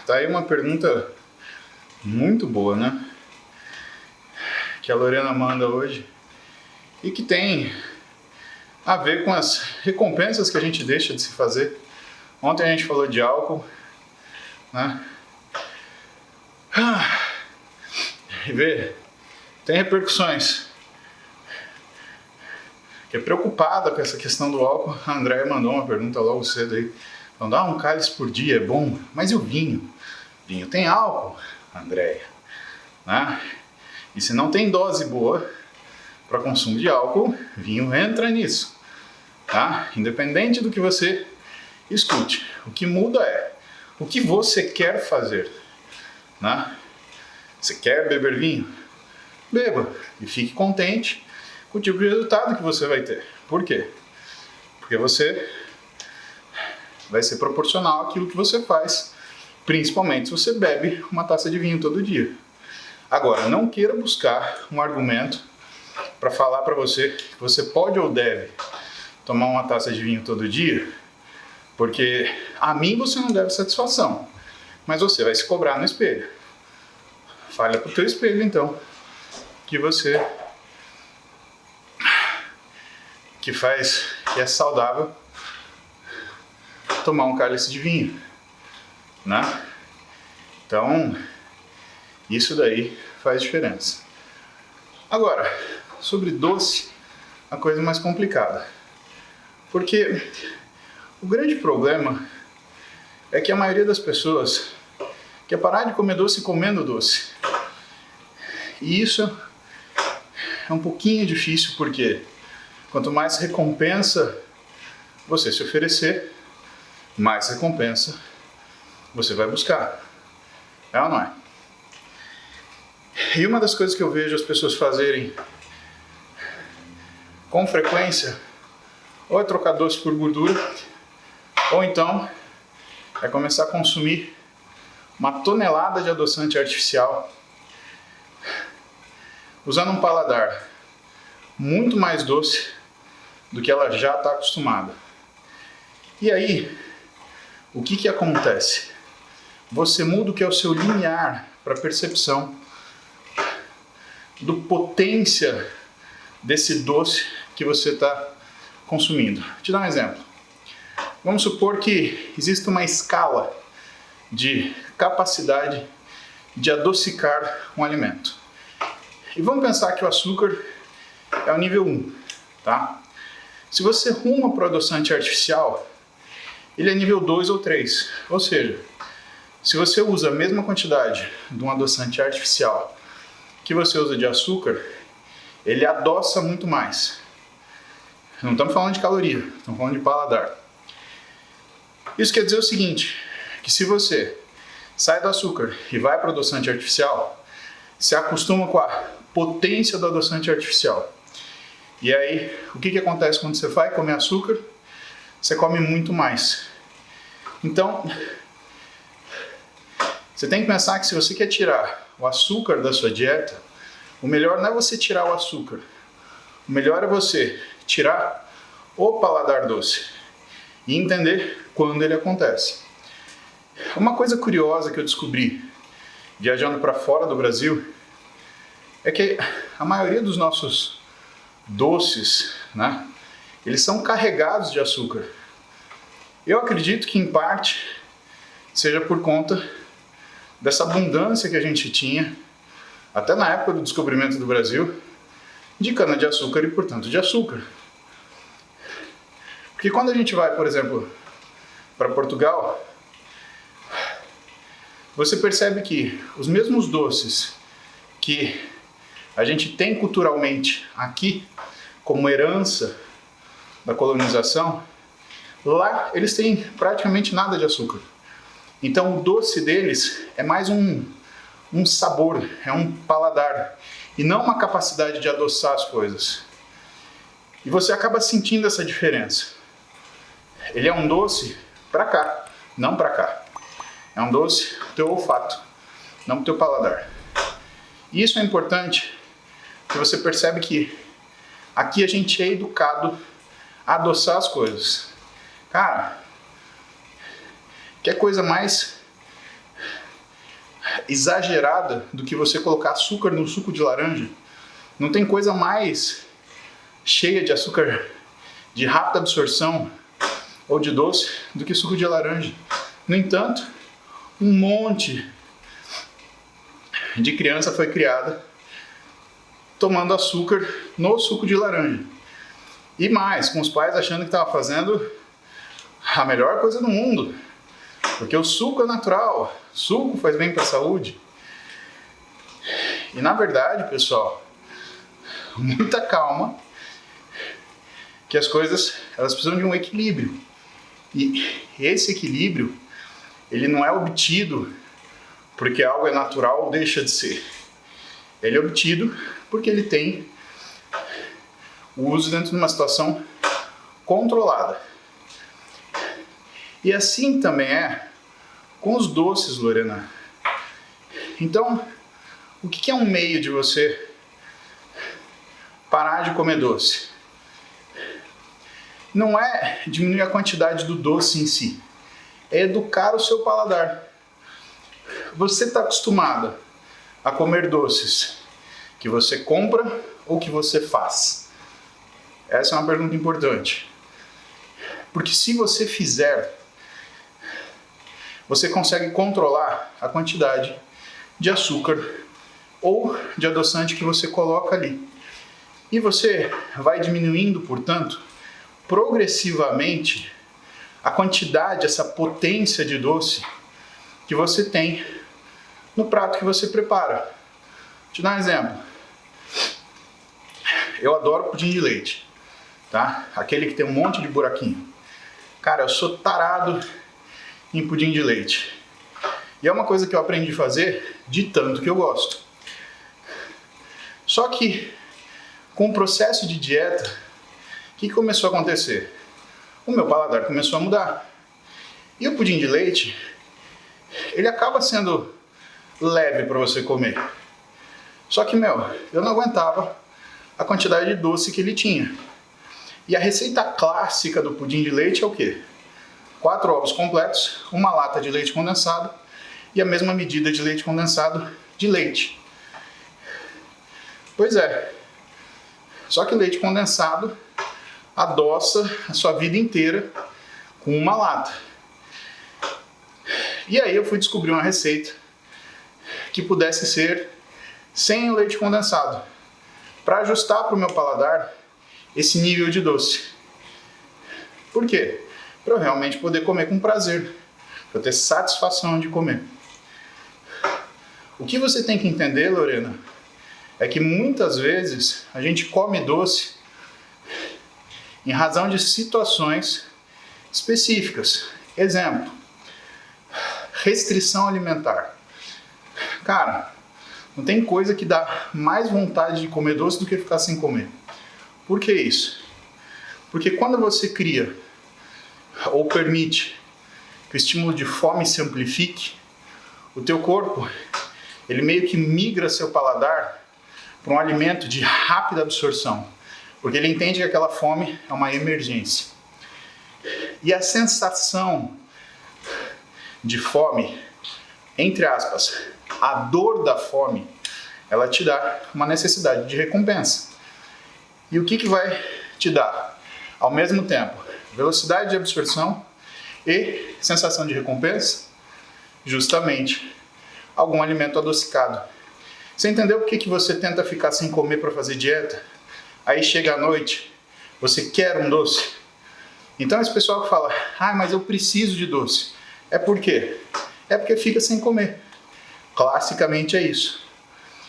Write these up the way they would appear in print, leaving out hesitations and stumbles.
Tá aí uma pergunta muito boa, né? Que a Lorena manda hoje e que tem a ver com as recompensas que a gente deixa de se fazer. Ontem a gente falou de álcool, né? E vê, tem repercussões. Que é preocupada com essa questão do álcool. A Andréia mandou uma pergunta logo cedo aí. Falando, um cálice por dia é bom, mas e o vinho? Vinho tem álcool, Andréia, né? E se não tem dose boa para consumo de álcool, vinho entra nisso, tá? Independente do que você escute, o que muda é o que você quer fazer, né? Você quer beber vinho? Beba e fique contente com o tipo de resultado que você vai ter. Por quê? Porque você vai ser proporcional àquilo que você faz, principalmente se você bebe uma taça de vinho todo dia. Agora, não queira buscar um argumento para falar para você que você pode ou deve tomar uma taça de vinho todo dia, porque a mim você não deve satisfação, mas você vai se cobrar no espelho. Fale pro teu espelho, então, que você que é saudável tomar um cálice de vinho, né? Então, isso daí faz diferença. Agora, sobre doce, a coisa mais complicada. Porque o grande problema é que a maioria das pessoas quer parar de comer doce comendo doce. E isso é um pouquinho difícil, porque quanto mais recompensa você se oferecer, mais recompensa você vai buscar. É ou não é? E uma das coisas que eu vejo as pessoas fazerem com frequência, ou é trocar doce por gordura, ou então é começar a consumir uma tonelada de adoçante artificial, usando um paladar muito mais doce do que ela já está acostumada. E aí, o que acontece? Você muda o que é o seu limiar para percepção do potência desse doce que você está consumindo. Vou te dar um exemplo. Vamos supor que existe uma escala de capacidade de adocicar um alimento. E vamos pensar que o açúcar é o nível 1, tá? Se você ruma para o adoçante artificial, ele é nível 2 ou 3. Ou seja, se você usa a mesma quantidade de um adoçante artificial que você usa de açúcar, ele adoça muito mais. Não estamos falando de caloria, estamos falando de paladar. Isso quer dizer o seguinte, que se você sai do açúcar e vai para o adoçante artificial, se acostuma com a potência do adoçante artificial. E aí, o que acontece quando você vai comer açúcar? Você come muito mais. Então, você tem que pensar que se você quer tirar o açúcar da sua dieta, o melhor não é você tirar o açúcar. O melhor é você tirar o paladar doce e entender quando ele acontece. Uma coisa curiosa que eu descobri viajando para fora do Brasil é que a maioria dos nossos doces, né, eles são carregados de açúcar. Eu acredito que em parte seja por conta dessa abundância que a gente tinha, até na época do descobrimento do Brasil, de cana-de-açúcar e, portanto, de açúcar. Porque quando a gente vai, por exemplo, para Portugal, você percebe que os mesmos doces que a gente tem culturalmente aqui, como herança da colonização, lá eles têm praticamente nada de açúcar. Então o doce deles é mais um sabor, é um paladar, e não uma capacidade de adoçar as coisas. E você acaba sentindo essa diferença. Ele é um doce para cá, não para cá. É um doce pro teu olfato, não pro teu paladar. E isso é importante, porque você percebe que aqui a gente é educado a adoçar as coisas. Cara, que coisa mais exagerada do que você colocar açúcar no suco de laranja. Não tem coisa mais cheia de açúcar de rápida absorção ou de doce do que suco de laranja. No entanto, um monte de criança foi criada tomando açúcar no suco de laranja. E mais, com os pais achando que estava fazendo a melhor coisa do mundo. Porque o suco é natural, suco faz bem para a saúde. E na verdade, pessoal, muita calma, que as coisas elas precisam de um equilíbrio. E esse equilíbrio, ele não é obtido porque algo é natural ou deixa de ser. Ele é obtido porque ele tem o uso dentro de uma situação controlada. E assim também é com os doces, Lorena. Então, o que é um meio de você parar de comer doce? Não é diminuir a quantidade do doce em si, é educar o seu paladar. Você está acostumada a comer doces que você compra ou que você faz? Essa é uma pergunta importante. Porque se você fizer, você consegue controlar a quantidade de açúcar ou de adoçante que você coloca ali. E você vai diminuindo, portanto, progressivamente a quantidade, essa potência de doce que você tem no prato que você prepara. Vou te dar um exemplo. Eu adoro pudim de leite, tá? Aquele que tem um monte de buraquinho. Cara, eu sou tarado em pudim de leite. E é uma coisa que eu aprendi a fazer de tanto que eu gosto. Só que com o processo de dieta, o que começou a acontecer? O meu paladar começou a mudar. E o pudim de leite, ele acaba sendo leve para você comer. Só que, eu não aguentava a quantidade de doce que ele tinha. E a receita clássica do pudim de leite é o quê? 4 ovos completos, uma lata de leite condensado e a mesma medida de leite condensado de leite. Pois é. Só que leite condensado adoça a sua vida inteira com uma lata. E aí eu fui descobrir uma receita que pudesse ser sem o leite condensado, para ajustar para o meu paladar esse nível de doce. Por quê? Para eu realmente poder comer com prazer, para eu ter satisfação de comer. O que você tem que entender, Lorena, é que muitas vezes a gente come doce em razão de situações específicas. Exemplo, restrição alimentar. Cara, não tem coisa que dá mais vontade de comer doce do que ficar sem comer. Por que isso? Porque quando você cria ou permite que o estímulo de fome se amplifique, o teu corpo, ele meio que migra seu paladar para um alimento de rápida absorção, porque ele entende que aquela fome é uma emergência. E a sensação de fome, entre aspas, a dor da fome, ela te dá uma necessidade de recompensa. E o que vai te dar? Ao mesmo tempo, velocidade de absorção e sensação de recompensa? Justamente algum alimento adocicado. Você entendeu por que você tenta ficar sem comer para fazer dieta? Aí chega a noite, você quer um doce? Então esse pessoal que fala, mas eu preciso de doce. É por quê? É porque fica sem comer. Classicamente é isso.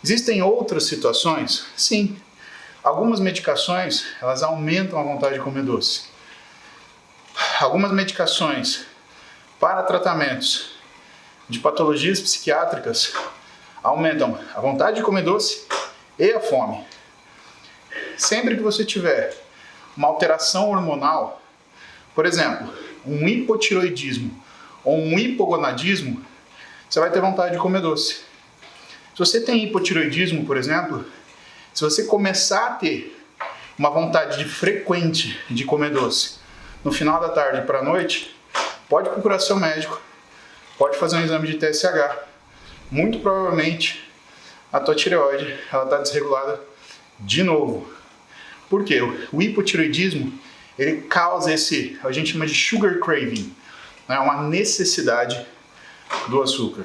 Existem outras situações? Sim. Algumas medicações, elas aumentam a vontade de comer doce. Algumas medicações para tratamentos de patologias psiquiátricas aumentam a vontade de comer doce e a fome. Sempre que você tiver uma alteração hormonal, por exemplo, um hipotiroidismo ou um hipogonadismo, você vai ter vontade de comer doce. Se você tem hipotiroidismo, por exemplo, se você começar a ter uma vontade frequente de comer doce no final da tarde para a noite, pode procurar seu médico, pode fazer um exame de TSH, muito provavelmente a tua tireoide ela está desregulada de novo. Por quê? O hipotireoidismo ele causa esse, a gente chama de sugar craving, né? Uma necessidade do açúcar.